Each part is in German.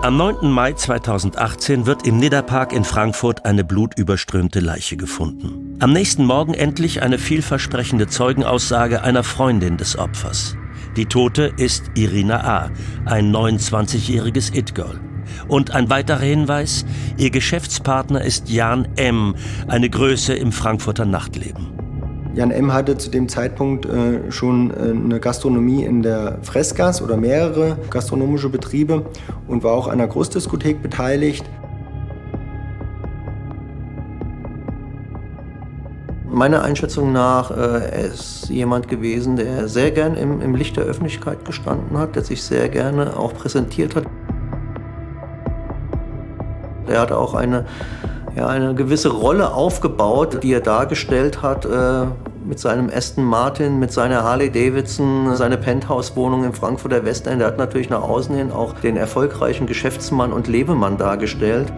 Am 9. Mai 2018 wird im Nidda-Park in Frankfurt eine blutüberströmte Leiche gefunden. Am nächsten Morgen endlich eine vielversprechende Zeugenaussage einer Freundin des Opfers. Die Tote ist Irina A., ein 29-jähriges It-Girl. Und ein weiterer Hinweis, ihr Geschäftspartner ist Jan M., eine Größe im Frankfurter Nachtleben. Jan M. hatte zu dem Zeitpunkt schon eine Gastronomie in der Fressgasse oder mehrere gastronomische Betriebe und war auch an einer Großdiskothek beteiligt. Meiner Einschätzung nach er ist jemand gewesen, der sehr gern im Licht der Öffentlichkeit gestanden hat, der sich sehr gerne auch präsentiert hat. Er hat auch eine gewisse Rolle aufgebaut, die er dargestellt hat mit seinem Aston Martin, mit seiner Harley Davidson, seine Penthouse-Wohnung im Frankfurter Westend. Er hat natürlich nach außen hin auch den erfolgreichen Geschäftsmann und Lebemann dargestellt.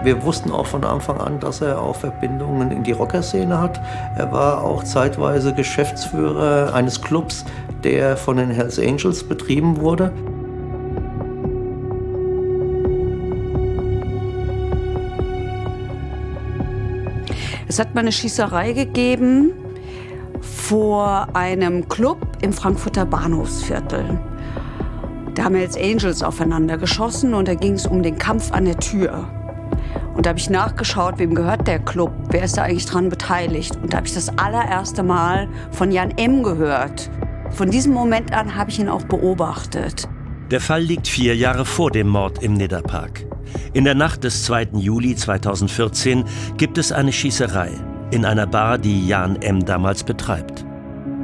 Wir wussten auch von Anfang an, dass er auch Verbindungen in die Rockerszene hat. Er war auch zeitweise Geschäftsführer eines Clubs, der von den Hells Angels betrieben wurde. Es hat mal eine Schießerei gegeben vor einem Club im Frankfurter Bahnhofsviertel. Da haben Hells Angels aufeinander geschossen und da ging es um den Kampf an der Tür. Und da habe ich nachgeschaut, wem gehört der Club, wer ist da eigentlich dran beteiligt. Und da habe ich das allererste Mal von Jan M. gehört. Von diesem Moment an habe ich ihn auch beobachtet. Der Fall liegt 4 Jahre vor dem Mord im Nidda-Park. In der Nacht des 2. Juli 2014 gibt es eine Schießerei in einer Bar, die Jan M. damals betreibt.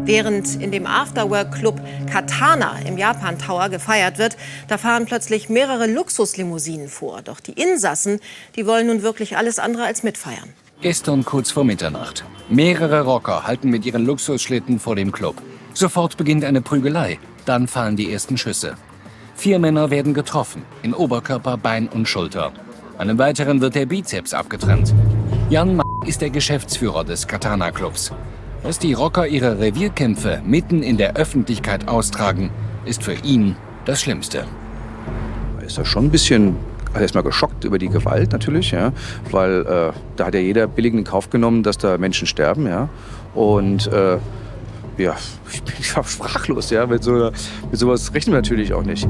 Während in dem Afterwork-Club Katana im Japan Tower gefeiert wird, da fahren plötzlich mehrere Luxuslimousinen vor. Doch die Insassen, die wollen nun wirklich alles andere als mitfeiern. Gestern kurz vor Mitternacht. Mehrere Rocker halten mit ihren Luxusschlitten vor dem Club. Sofort beginnt eine Prügelei. Dann fallen die ersten Schüsse. 4 Männer werden getroffen, in Oberkörper, Bein und Schulter. Einem weiteren wird der Bizeps abgetrennt. Jan ist der Geschäftsführer des Katana-Clubs. Dass die Rocker ihre Revierkämpfe mitten in der Öffentlichkeit austragen, ist für ihn das Schlimmste. Er ist ja schon ein bisschen erstmal geschockt über die Gewalt natürlich, ja, weil da hat ja jeder billig in Kauf genommen, dass da Menschen sterben. Ja, und ja, ich bin sprachlos, ja, mit sowas rechnen wir natürlich auch nicht.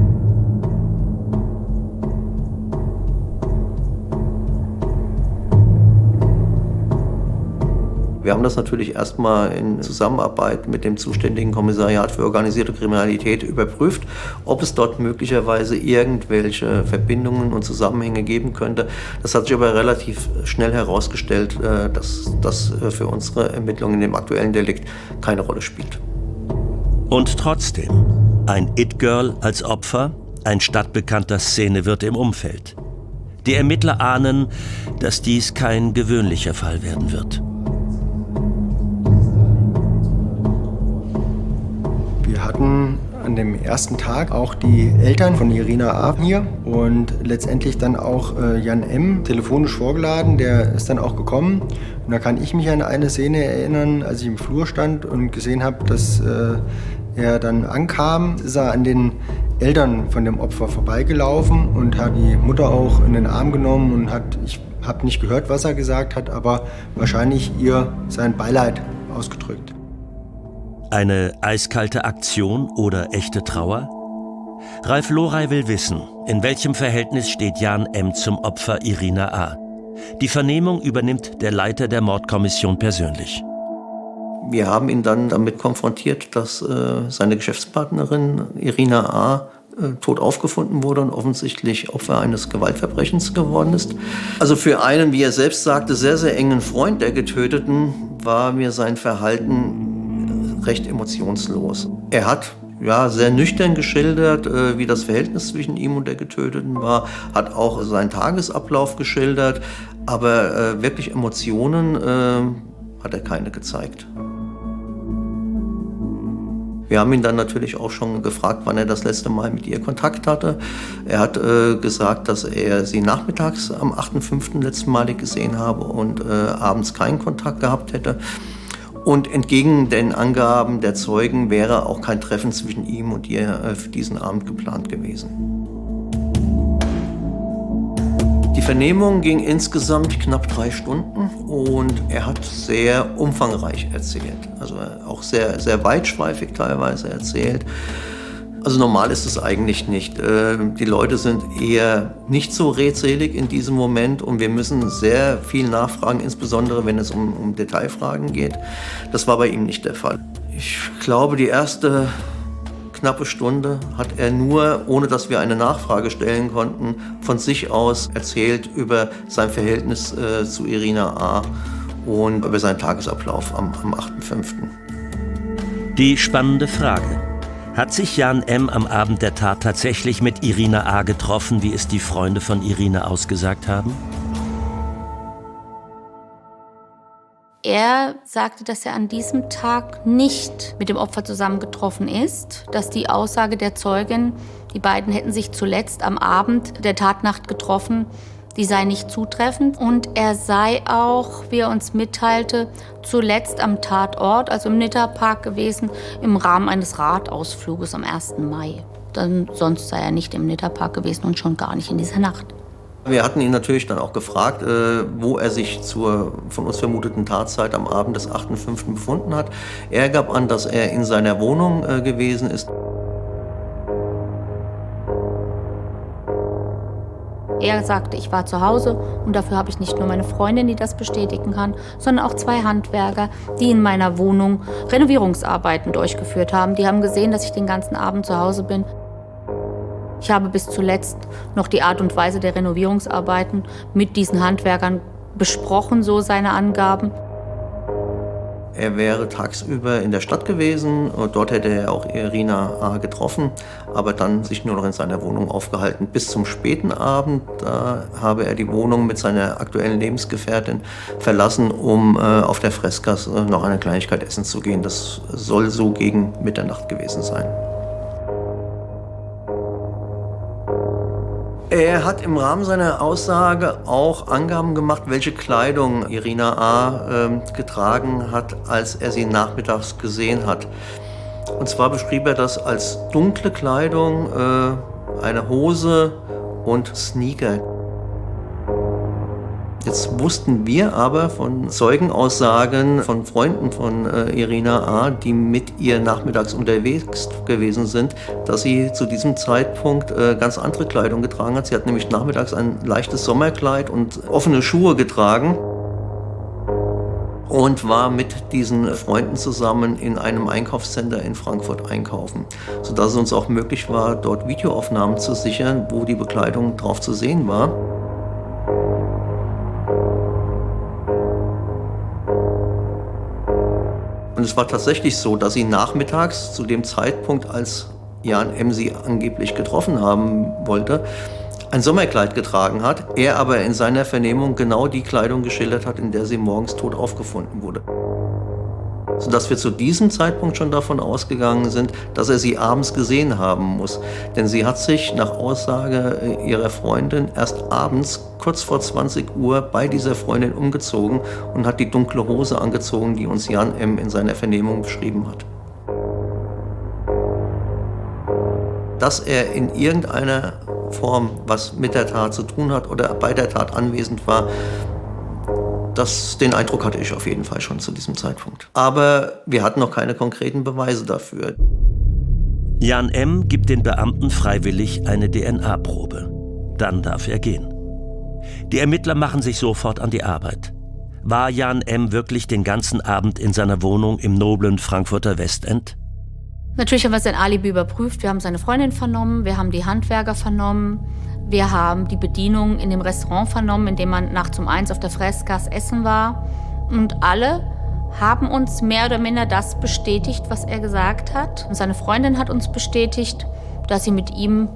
Wir haben das natürlich erstmal in Zusammenarbeit mit dem zuständigen Kommissariat für organisierte Kriminalität überprüft, ob es dort möglicherweise irgendwelche Verbindungen und Zusammenhänge geben könnte. Das hat sich aber relativ schnell herausgestellt, dass das für unsere Ermittlungen in dem aktuellen Delikt keine Rolle spielt. Und trotzdem, ein It-Girl als Opfer, ein stadtbekannter Szenewirt im Umfeld. Die Ermittler ahnen, dass dies kein gewöhnlicher Fall werden wird. Wir hatten an dem ersten Tag auch die Eltern von Irina A. hier und letztendlich dann auch Jan M. telefonisch vorgeladen. Der ist dann auch gekommen. Und da kann ich mich an eine Szene erinnern, als ich im Flur stand und gesehen habe, dass er dann ankam, ist er an den Eltern von dem Opfer vorbeigelaufen und hat die Mutter auch in den Arm genommen und ich habe nicht gehört, was er gesagt hat, aber wahrscheinlich ihr sein Beileid ausgedrückt. Eine eiskalte Aktion oder echte Trauer? Ralf Loray will wissen, in welchem Verhältnis steht Jan M. zum Opfer Irina A. Die Vernehmung übernimmt der Leiter der Mordkommission persönlich. Wir haben ihn dann damit konfrontiert, dass seine Geschäftspartnerin Irina A. tot aufgefunden wurde und offensichtlich Opfer eines Gewaltverbrechens geworden ist. Also für einen, wie er selbst sagte, sehr, sehr engen Freund der Getöteten war mir sein Verhalten recht emotionslos. Er hat sehr nüchtern geschildert, wie das Verhältnis zwischen ihm und der Getöteten war, hat auch seinen Tagesablauf geschildert, aber wirklich Emotionen hat er keine gezeigt. Wir haben ihn dann natürlich auch schon gefragt, wann er das letzte Mal mit ihr Kontakt hatte. Er hat gesagt, dass er sie nachmittags am 8.5. letztmalig gesehen habe und abends keinen Kontakt gehabt hätte. Und entgegen den Angaben der Zeugen wäre auch kein Treffen zwischen ihm und ihr für diesen Abend geplant gewesen. Die Vernehmung ging insgesamt knapp 3 Stunden und er hat sehr umfangreich erzählt. Also auch sehr, sehr weitschweifig teilweise erzählt. Also normal ist es eigentlich nicht. Die Leute sind eher nicht so redselig in diesem Moment und wir müssen sehr viel nachfragen, insbesondere wenn es um Detailfragen geht. Das war bei ihm nicht der Fall. Ich glaube, die erste knappe Stunde hat er nur, ohne dass wir eine Nachfrage stellen konnten, von sich aus erzählt über sein Verhältnis zu Irina A. und über seinen Tagesablauf am 8.5. Die spannende Frage. Hat sich Jan M. am Abend der Tat tatsächlich mit Irina A. getroffen, wie es die Freunde von Irina ausgesagt haben? Er sagte, dass er an diesem Tag nicht mit dem Opfer zusammengetroffen ist, dass die Aussage der Zeugin, die beiden hätten sich zuletzt am Abend der Tatnacht getroffen, die sei nicht zutreffend. Und er sei auch, wie er uns mitteilte, zuletzt am Tatort, also im Nidda-Park gewesen, im Rahmen eines Radausfluges am 1. Mai. Dann, sonst sei er nicht im Nidda-Park gewesen und schon gar nicht in dieser Nacht. Wir hatten ihn natürlich dann auch gefragt, wo er sich zur von uns vermuteten Tatzeit am Abend des 8.5. befunden hat. Er gab an, dass er in seiner Wohnung gewesen ist. Er sagte, ich war zu Hause und dafür habe ich nicht nur meine Freundin, die das bestätigen kann, sondern auch 2 Handwerker, die in meiner Wohnung Renovierungsarbeiten durchgeführt haben. Die haben gesehen, dass ich den ganzen Abend zu Hause bin. Ich habe bis zuletzt noch die Art und Weise der Renovierungsarbeiten mit diesen Handwerkern besprochen, so seine Angaben. Er wäre tagsüber in der Stadt gewesen und dort hätte er auch Irina A. getroffen, aber dann sich nur noch in seiner Wohnung aufgehalten. Bis zum späten Abend habe er die Wohnung mit seiner aktuellen Lebensgefährtin verlassen, um auf der Freskas noch eine Kleinigkeit essen zu gehen. Das soll so gegen Mitternacht gewesen sein. Er hat im Rahmen seiner Aussage auch Angaben gemacht, welche Kleidung Irina A. getragen hat, als er sie nachmittags gesehen hat. Und zwar beschrieb er das als dunkle Kleidung, eine Hose und Sneaker. Jetzt wussten wir aber von Zeugenaussagen von Freunden von Irina A., die mit ihr nachmittags unterwegs gewesen sind, dass sie zu diesem Zeitpunkt ganz andere Kleidung getragen hat. Sie hat nämlich nachmittags ein leichtes Sommerkleid und offene Schuhe getragen und war mit diesen Freunden zusammen in einem Einkaufscenter in Frankfurt einkaufen, sodass es uns auch möglich war, dort Videoaufnahmen zu sichern, wo die Bekleidung drauf zu sehen war. Und es war tatsächlich so, dass sie nachmittags, zu dem Zeitpunkt, als Jan M. sie angeblich getroffen haben wollte, ein Sommerkleid getragen hat. Er aber in seiner Vernehmung genau die Kleidung geschildert hat, in der sie morgens tot aufgefunden wurde. Sodass wir zu diesem Zeitpunkt schon davon ausgegangen sind, dass er sie abends gesehen haben muss. Denn sie hat sich nach Aussage ihrer Freundin erst abends, kurz vor 20 Uhr, bei dieser Freundin umgezogen und hat die dunkle Hose angezogen, die uns Jan M. in seiner Vernehmung beschrieben hat. Dass er in irgendeiner Form was mit der Tat zu tun hat oder bei der Tat anwesend war, den Eindruck hatte ich auf jeden Fall schon zu diesem Zeitpunkt. Aber wir hatten noch keine konkreten Beweise dafür. Jan M. gibt den Beamten freiwillig eine DNA-Probe. Dann darf er gehen. Die Ermittler machen sich sofort an die Arbeit. War Jan M. wirklich den ganzen Abend in seiner Wohnung im noblen Frankfurter Westend? Natürlich haben wir sein Alibi überprüft. Wir haben seine Freundin vernommen, wir haben die Handwerker vernommen. Wir haben die Bedienung in dem Restaurant vernommen, in dem man nachts um 1 auf der Freskas essen war. Und alle haben uns mehr oder minder das bestätigt, was er gesagt hat. Und seine Freundin hat uns bestätigt, dass sie mit ihm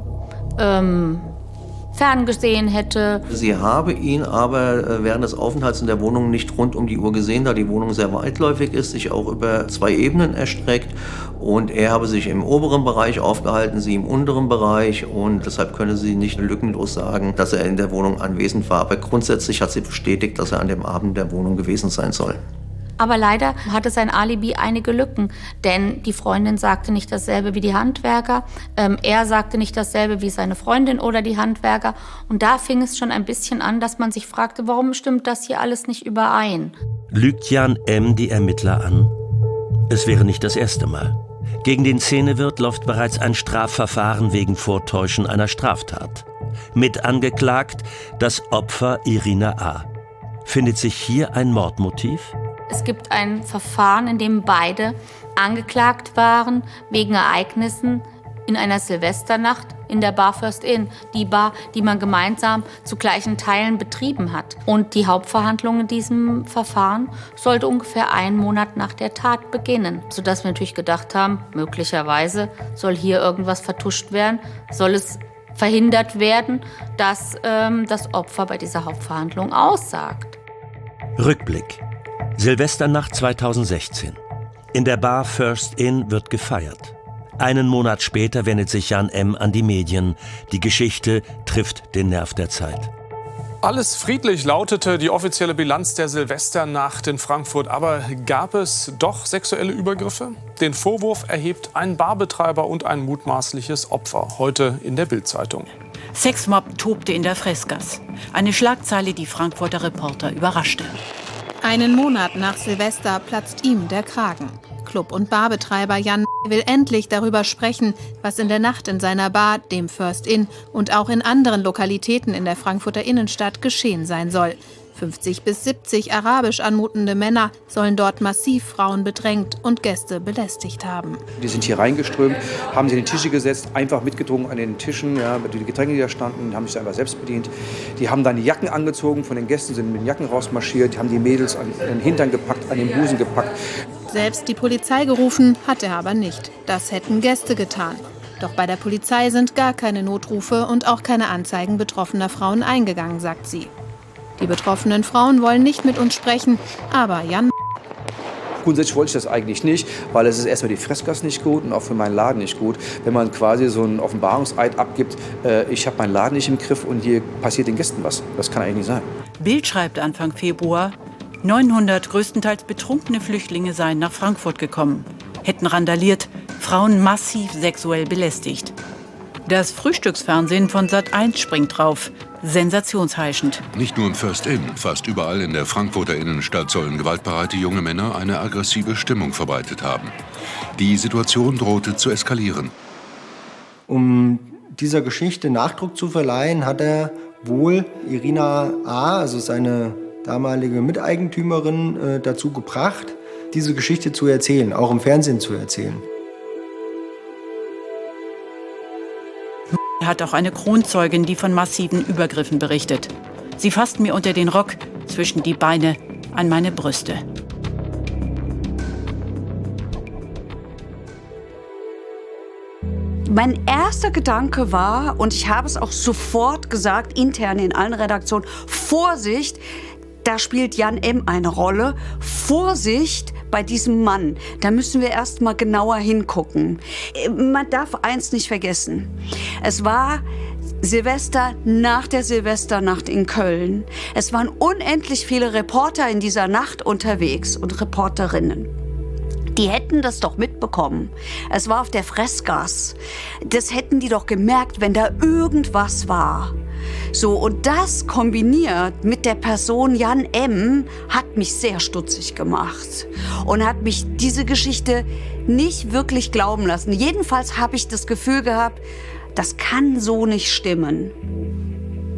ferngesehen hätte. Sie habe ihn aber während des Aufenthalts in der Wohnung nicht rund um die Uhr gesehen, da die Wohnung sehr weitläufig ist, sich auch über 2 Ebenen erstreckt. Und er habe sich im oberen Bereich aufgehalten, sie im unteren Bereich. Und deshalb könne sie nicht lückenlos sagen, dass er in der Wohnung anwesend war. Aber grundsätzlich hat sie bestätigt, dass er an dem Abend in der Wohnung gewesen sein soll. Aber leider hatte sein Alibi einige Lücken, denn die Freundin sagte nicht dasselbe wie die Handwerker, er sagte nicht dasselbe wie seine Freundin oder die Handwerker. Und da fing es schon ein bisschen an, dass man sich fragte, warum stimmt das hier alles nicht überein? Lügt Jan M. die Ermittler an? Es wäre nicht das erste Mal. Gegen den Szenewirt läuft bereits ein Strafverfahren wegen Vortäuschen einer Straftat. Mit angeklagt das Opfer Irina A. Findet sich hier ein Mordmotiv? Es gibt ein Verfahren, in dem beide angeklagt waren wegen Ereignissen in einer Silvesternacht in der Bar First Inn. Die Bar, die man gemeinsam zu gleichen Teilen betrieben hat. Und die Hauptverhandlung in diesem Verfahren sollte ungefähr 1 Monat nach der Tat beginnen. Sodass wir natürlich gedacht haben, möglicherweise soll hier irgendwas vertuscht werden, soll es verhindert werden, dass das Opfer bei dieser Hauptverhandlung aussagt. Rückblick. Silvesternacht 2016. In der Bar First Inn wird gefeiert. Einen Monat später wendet sich Jan M. an die Medien. Die Geschichte trifft den Nerv der Zeit. Alles friedlich lautete die offizielle Bilanz der Silvesternacht in Frankfurt. Aber gab es doch sexuelle Übergriffe? Den Vorwurf erhebt ein Barbetreiber und ein mutmaßliches Opfer. Heute in der Bild-Zeitung. Sexmob tobte in der Freßgasse. Eine Schlagzeile, die Frankfurter Reporter überraschte. Einen Monat nach Silvester platzt ihm der Kragen. Club- und Barbetreiber Jan will endlich darüber sprechen, was in der Nacht in seiner Bar, dem First Inn und auch in anderen Lokalitäten in der Frankfurter Innenstadt geschehen sein soll. 50 bis 70 arabisch anmutende Männer sollen dort massiv Frauen bedrängt und Gäste belästigt haben. Die sind hier reingeströmt, haben sich an die Tische gesetzt, einfach mitgetrunken an den Tischen, ja, die Getränke, die da standen, haben sich einfach selbst bedient. Die haben dann die Jacken angezogen von den Gästen, sind mit den Jacken rausmarschiert, haben die Mädels an den Hintern gepackt, an den Busen gepackt. Selbst die Polizei gerufen hat er aber nicht. Das hätten Gäste getan. Doch bei der Polizei sind gar keine Notrufe und auch keine Anzeigen betroffener Frauen eingegangen, sagt sie. Die betroffenen Frauen wollen nicht mit uns sprechen, aber Jan... Grundsätzlich wollte ich das eigentlich nicht, weil es ist erstmal die Freßgasse nicht gut und auch für meinen Laden nicht gut, wenn man quasi so einen Offenbarungseid abgibt, ich habe meinen Laden nicht im Griff und hier passiert den Gästen was. Das kann eigentlich nicht sein. Bild schreibt Anfang Februar, 900 größtenteils betrunkene Flüchtlinge seien nach Frankfurt gekommen, hätten randaliert, Frauen massiv sexuell belästigt. Das Frühstücksfernsehen von Sat.1 springt drauf. Sensationsheischend. Nicht nur im First Inn, fast überall in der Frankfurter Innenstadt sollen gewaltbereite junge Männer eine aggressive Stimmung verbreitet haben. Die Situation drohte zu eskalieren. Um dieser Geschichte Nachdruck zu verleihen, hat er wohl Irina A., also seine damalige Miteigentümerin, dazu gebracht, diese Geschichte zu erzählen, auch im Fernsehen zu erzählen. Er hat auch eine Kronzeugin, die von massiven Übergriffen berichtet. Sie fasst mir unter den Rock, zwischen die Beine, an meine Brüste. Mein erster Gedanke war, und ich habe es auch sofort gesagt, intern in allen Redaktionen, Vorsicht, da spielt Jan M. eine Rolle. Vorsicht bei diesem Mann. Da müssen wir erst mal genauer hingucken. Man darf eins nicht vergessen. Es war Silvester nach der Silvesternacht in Köln. Es waren unendlich viele Reporter in dieser Nacht unterwegs und Reporterinnen. Die hätten das doch mitbekommen. Es war auf der Freßgasse. Das hätten die doch gemerkt, wenn da irgendwas war. So, und das kombiniert mit der Person Jan M. hat mich sehr stutzig gemacht und hat mich diese Geschichte nicht wirklich glauben lassen. Jedenfalls habe ich das Gefühl gehabt, das kann so nicht stimmen.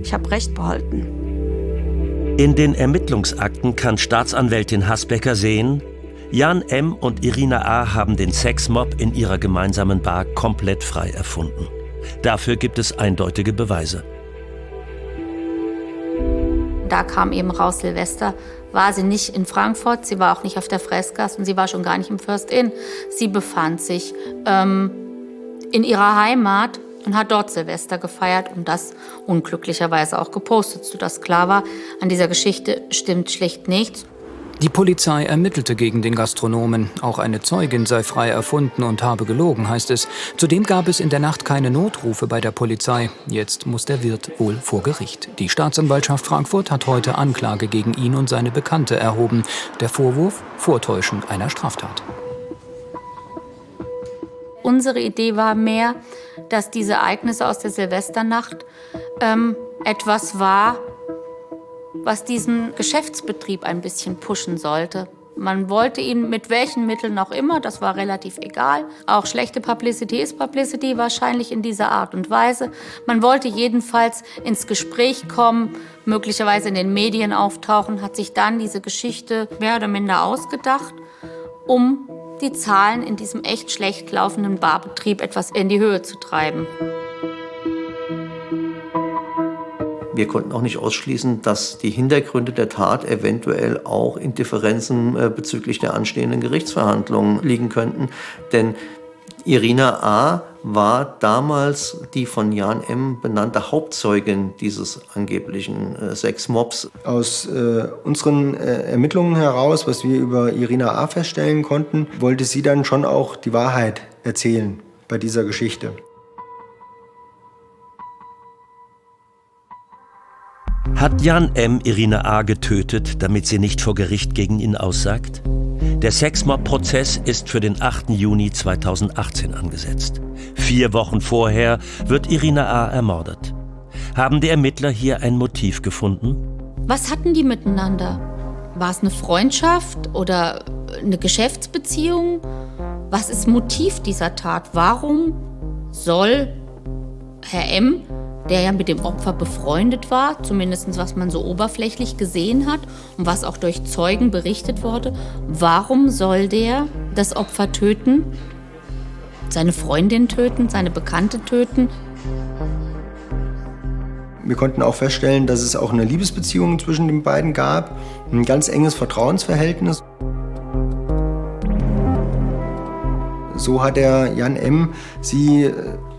Ich habe Recht behalten. In den Ermittlungsakten kann Staatsanwältin Hasbecker sehen, Jan M. und Irina A. haben den Sexmob in ihrer gemeinsamen Bar komplett frei erfunden. Dafür gibt es eindeutige Beweise. Da kam eben raus, Silvester war sie nicht in Frankfurt, sie war auch nicht auf der Freßgasse und sie war schon gar nicht im First Inn. Sie befand sich in ihrer Heimat und hat dort Silvester gefeiert und das unglücklicherweise auch gepostet, sodass klar war, an dieser Geschichte stimmt schlicht nichts. Die Polizei ermittelte gegen den Gastronomen. Auch eine Zeugin sei frei erfunden und habe gelogen, heißt es. Zudem gab es in der Nacht keine Notrufe bei der Polizei. Jetzt muss der Wirt wohl vor Gericht. Die Staatsanwaltschaft Frankfurt hat heute Anklage gegen ihn und seine Bekannte erhoben. Der Vorwurf: Vortäuschen einer Straftat. Unsere Idee war mehr, dass diese Ereignisse aus der Silvesternacht etwas war, was diesen Geschäftsbetrieb ein bisschen pushen sollte. Man wollte ihn mit welchen Mitteln auch immer, das war relativ egal. Auch schlechte Publicity ist Publicity wahrscheinlich in dieser Art und Weise. Man wollte jedenfalls ins Gespräch kommen, möglicherweise in den Medien auftauchen, hat sich dann diese Geschichte mehr oder minder ausgedacht, um die Zahlen in diesem echt schlecht laufenden Barbetrieb etwas in die Höhe zu treiben. Wir konnten auch nicht ausschließen, dass die Hintergründe der Tat eventuell auch in Differenzen bezüglich der anstehenden Gerichtsverhandlungen liegen könnten. Denn Irina A. war damals die von Jan M. benannte Hauptzeugin dieses angeblichen Sexmobs. Aus unseren Ermittlungen heraus, was wir über Irina A. feststellen konnten, wollte sie dann schon auch die Wahrheit erzählen bei dieser Geschichte. Hat Jan M. Irina A. getötet, damit sie nicht vor Gericht gegen ihn aussagt? Der Sexmob-Prozess ist für den 8. Juni 2018 angesetzt. 4 Wochen vorher wird Irina A. ermordet. Haben die Ermittler hier ein Motiv gefunden? Was hatten die miteinander? War es eine Freundschaft oder eine Geschäftsbeziehung? Was ist Motiv dieser Tat? Warum soll Herr M., der ja mit dem Opfer befreundet war, zumindest was man so oberflächlich gesehen hat und was auch durch Zeugen berichtet wurde, warum soll der das Opfer töten, seine Freundin töten, seine Bekannte töten? Wir konnten auch feststellen, dass es auch eine Liebesbeziehung zwischen den beiden gab, ein ganz enges Vertrauensverhältnis. So hat der Jan M. sie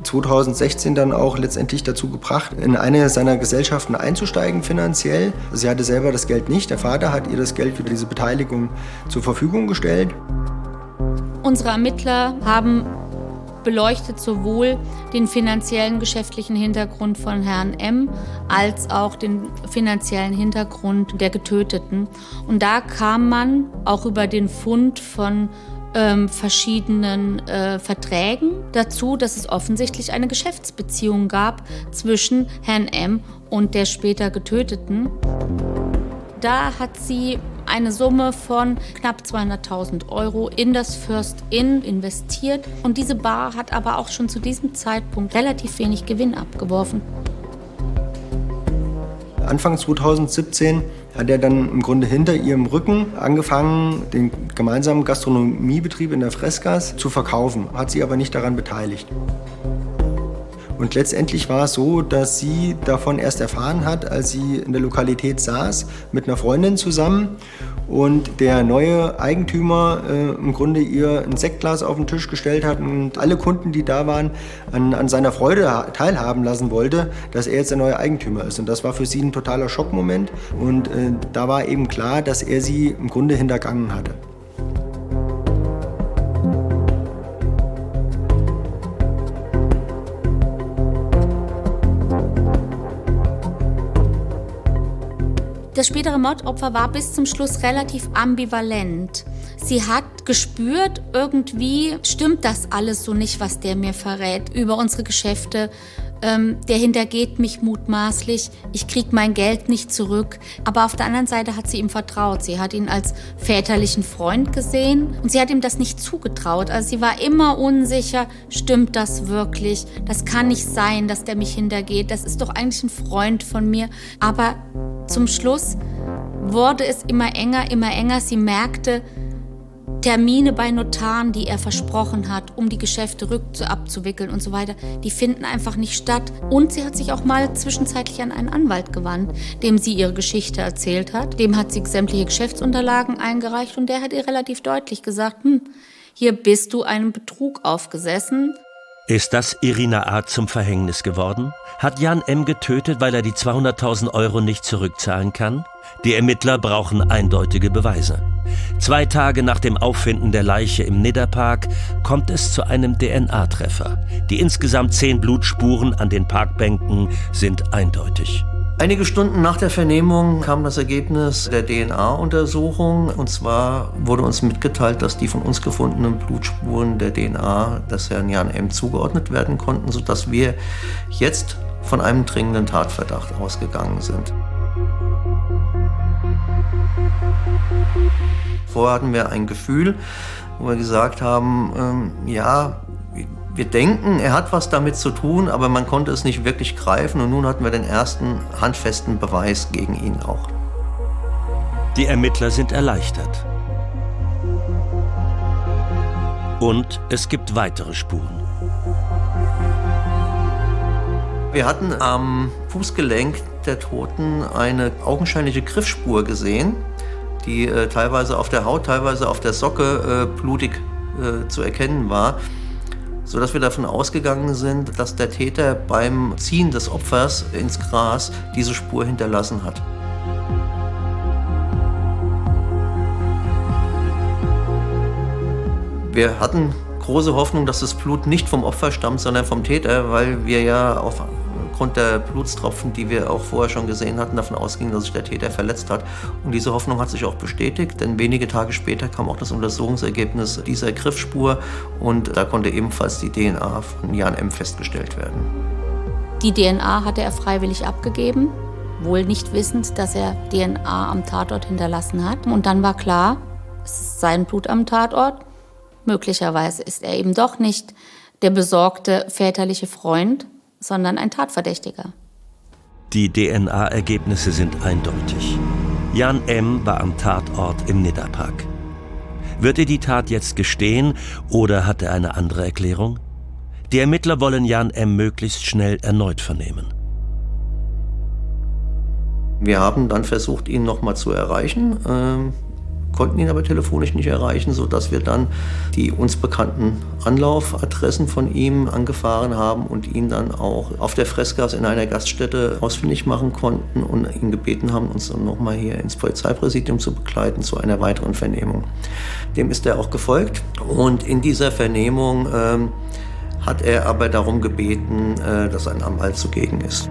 2016 dann auch letztendlich dazu gebracht, in eine seiner Gesellschaften einzusteigen finanziell. Sie hatte selber das Geld nicht. Der Vater hat ihr das Geld für diese Beteiligung zur Verfügung gestellt. Unsere Ermittler haben beleuchtet sowohl den finanziellen geschäftlichen Hintergrund von Herrn M. als auch den finanziellen Hintergrund der Getöteten. Und da kam man auch über den Fund von verschiedenen Verträgen dazu, dass es offensichtlich eine Geschäftsbeziehung gab zwischen Herrn M. und der später Getöteten. Da hat sie eine Summe von knapp 200.000 € in das First Inn investiert. Und diese Bar hat aber auch schon zu diesem Zeitpunkt relativ wenig Gewinn abgeworfen. Anfang 2017 hat er dann im Grunde hinter ihrem Rücken angefangen, den gemeinsamen Gastronomiebetrieb in der Freskas zu verkaufen, hat sie aber nicht daran beteiligt. Und letztendlich war es so, dass sie davon erst erfahren hat, als sie in der Lokalität saß, mit einer Freundin zusammen und der neue Eigentümer im Grunde ihr ein Sektglas auf den Tisch gestellt hat und alle Kunden, die da waren, an seiner Freude teilhaben lassen wollte, dass er jetzt der neue Eigentümer ist. Und das war für sie ein totaler Schockmoment und da war eben klar, dass er sie im Grunde hintergangen hatte. Das spätere Mordopfer war bis zum Schluss relativ ambivalent. Sie hat gespürt, irgendwie stimmt das alles so nicht, was der mir verrät über unsere Geschäfte. Der hintergeht mich mutmaßlich, ich kriege mein Geld nicht zurück. Aber auf der anderen Seite hat sie ihm vertraut. Sie hat ihn als väterlichen Freund gesehen und sie hat ihm das nicht zugetraut. Also sie war immer unsicher, stimmt das wirklich? Das kann nicht sein, dass der mich hintergeht. Das ist doch eigentlich ein Freund von mir. Aber zum Schluss wurde es immer enger, immer enger. Sie merkte, Termine bei Notaren, die er versprochen hat, um die Geschäfte abzuwickeln und so weiter, die finden einfach nicht statt. Und sie hat sich auch mal zwischenzeitlich an einen Anwalt gewandt, dem sie ihre Geschichte erzählt hat. Dem hat sie sämtliche Geschäftsunterlagen eingereicht und der hat ihr relativ deutlich gesagt, hier bist du einem Betrug aufgesessen. Ist das Irina A. zum Verhängnis geworden? Hat Jan M. getötet, weil er die 200.000 € nicht zurückzahlen kann? Die Ermittler brauchen eindeutige Beweise. 2 Tage nach dem Auffinden der Leiche im Nidda-Park kommt es zu einem DNA-Treffer. Die insgesamt 10 Blutspuren an den Parkbänken sind eindeutig. Einige Stunden nach der Vernehmung kam das Ergebnis der DNA-Untersuchung. Und zwar wurde uns mitgeteilt, dass die von uns gefundenen Blutspuren der DNA des Herrn Jan M. zugeordnet werden konnten, sodass wir jetzt von einem dringenden Tatverdacht ausgegangen sind. Vorher hatten wir ein Gefühl, wo wir gesagt haben, wir denken, er hat was damit zu tun, aber man konnte es nicht wirklich greifen. Und nun hatten wir den ersten handfesten Beweis gegen ihn auch. Die Ermittler sind erleichtert. Und es gibt weitere Spuren. Wir hatten am Fußgelenk der Toten eine augenscheinliche Griffspur gesehen, die teilweise auf der Haut, teilweise auf der Socke blutig zu erkennen war, sodass wir davon ausgegangen sind, dass der Täter beim Ziehen des Opfers ins Gras diese Spur hinterlassen hat. Wir hatten große Hoffnung, dass das Blut nicht vom Opfer stammt, sondern vom Täter, weil wir ja aufgrund der Blutstropfen, die wir auch vorher schon gesehen hatten, davon ausgingen, dass sich der Täter verletzt hat. Und diese Hoffnung hat sich auch bestätigt, denn wenige Tage später kam auch das Untersuchungsergebnis dieser Griffspur und da konnte ebenfalls die DNA von Jan M. festgestellt werden. Die DNA hatte er freiwillig abgegeben, wohl nicht wissend, dass er DNA am Tatort hinterlassen hat. Und dann war klar, es ist sein Blut am Tatort. Möglicherweise ist er eben doch nicht der besorgte väterliche Freund, sondern ein Tatverdächtiger. Die DNA-Ergebnisse sind eindeutig. Jan M. war am Tatort im Nidda-Park. Wird er die Tat jetzt gestehen oder hat er eine andere Erklärung? Die Ermittler wollen Jan M. möglichst schnell erneut vernehmen. Wir haben dann versucht, ihn nochmal zu erreichen, konnten ihn aber telefonisch nicht erreichen, sodass wir dann die uns bekannten Anlaufadressen von ihm angefahren haben und ihn dann auch auf der Fressgasse in einer Gaststätte ausfindig machen konnten und ihn gebeten haben, uns dann nochmal hier ins Polizeipräsidium zu begleiten zu einer weiteren Vernehmung. Dem ist er auch gefolgt und in dieser Vernehmung hat er aber darum gebeten, dass ein Anwalt zugegen ist.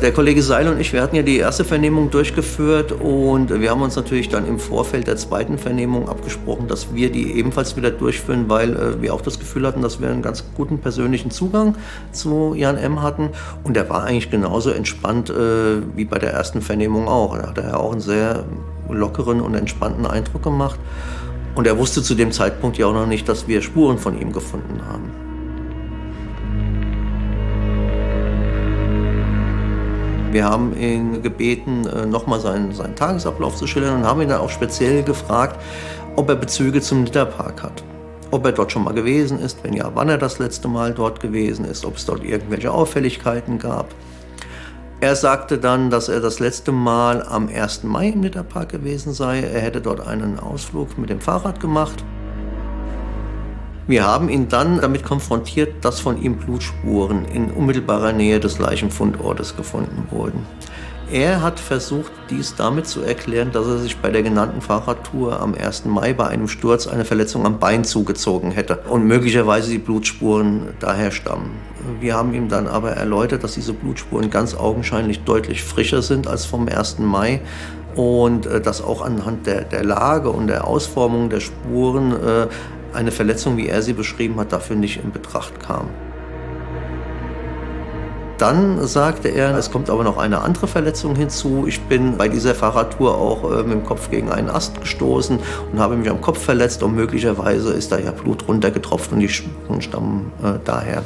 Der Kollege Seil und ich, wir hatten ja die erste Vernehmung durchgeführt und wir haben uns natürlich dann im Vorfeld der zweiten Vernehmung abgesprochen, dass wir die ebenfalls wieder durchführen, weil wir auch das Gefühl hatten, dass wir einen ganz guten persönlichen Zugang zu Jan M. hatten. Und er war eigentlich genauso entspannt wie bei der ersten Vernehmung auch. Er hatte ja auch einen sehr lockeren und entspannten Eindruck gemacht. Und er wusste zu dem Zeitpunkt ja auch noch nicht, dass wir Spuren von ihm gefunden haben. Wir haben ihn gebeten, nochmal seinen Tagesablauf zu schildern und haben ihn dann auch speziell gefragt, ob er Bezüge zum Nidda-Park hat. Ob er dort schon mal gewesen ist, wenn ja, wann er das letzte Mal dort gewesen ist, ob es dort irgendwelche Auffälligkeiten gab. Er sagte dann, dass er das letzte Mal am 1. Mai im Nidda-Park gewesen sei. Er hätte dort einen Ausflug mit dem Fahrrad gemacht. Wir haben ihn dann damit konfrontiert, dass von ihm Blutspuren in unmittelbarer Nähe des Leichenfundortes gefunden wurden. Er hat versucht, dies damit zu erklären, dass er sich bei der genannten Fahrradtour am 1. Mai bei einem Sturz eine Verletzung am Bein zugezogen hätte und möglicherweise die Blutspuren daher stammen. Wir haben ihm dann aber erläutert, dass diese Blutspuren ganz augenscheinlich deutlich frischer sind als vom 1. Mai und dass auch anhand der Lage und der Ausformung der Spuren eine Verletzung, wie er sie beschrieben hat, dafür nicht in Betracht kam. Dann sagte er, es kommt aber noch eine andere Verletzung hinzu. Ich bin bei dieser Fahrradtour auch mit dem Kopf gegen einen Ast gestoßen und habe mich am Kopf verletzt und möglicherweise ist da ja Blut runtergetropft und die Spuren stammen daher.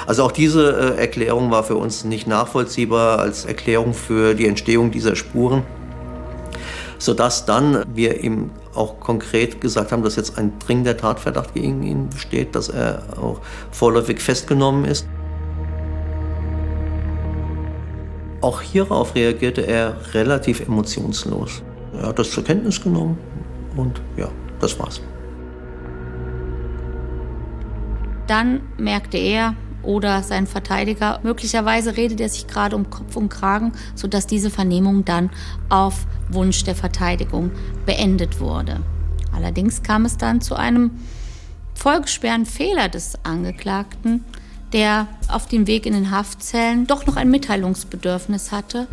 Also auch diese Erklärung war für uns nicht nachvollziehbar als Erklärung für die Entstehung dieser Spuren, sodass dann wir ihm auch konkret gesagt haben, dass jetzt ein dringender Tatverdacht gegen ihn besteht, dass er auch vorläufig festgenommen ist. Auch hierauf reagierte er relativ emotionslos. Er hat das zur Kenntnis genommen und ja, das war's. Dann merkte er oder sein Verteidiger, möglicherweise redet er sich gerade um Kopf und Kragen, sodass diese Vernehmung dann auf Wunsch der Verteidigung beendet wurde. Allerdings kam es dann zu einem folgeschweren Fehler des Angeklagten, der auf dem Weg in den Haftzellen doch noch ein Mitteilungsbedürfnis hatte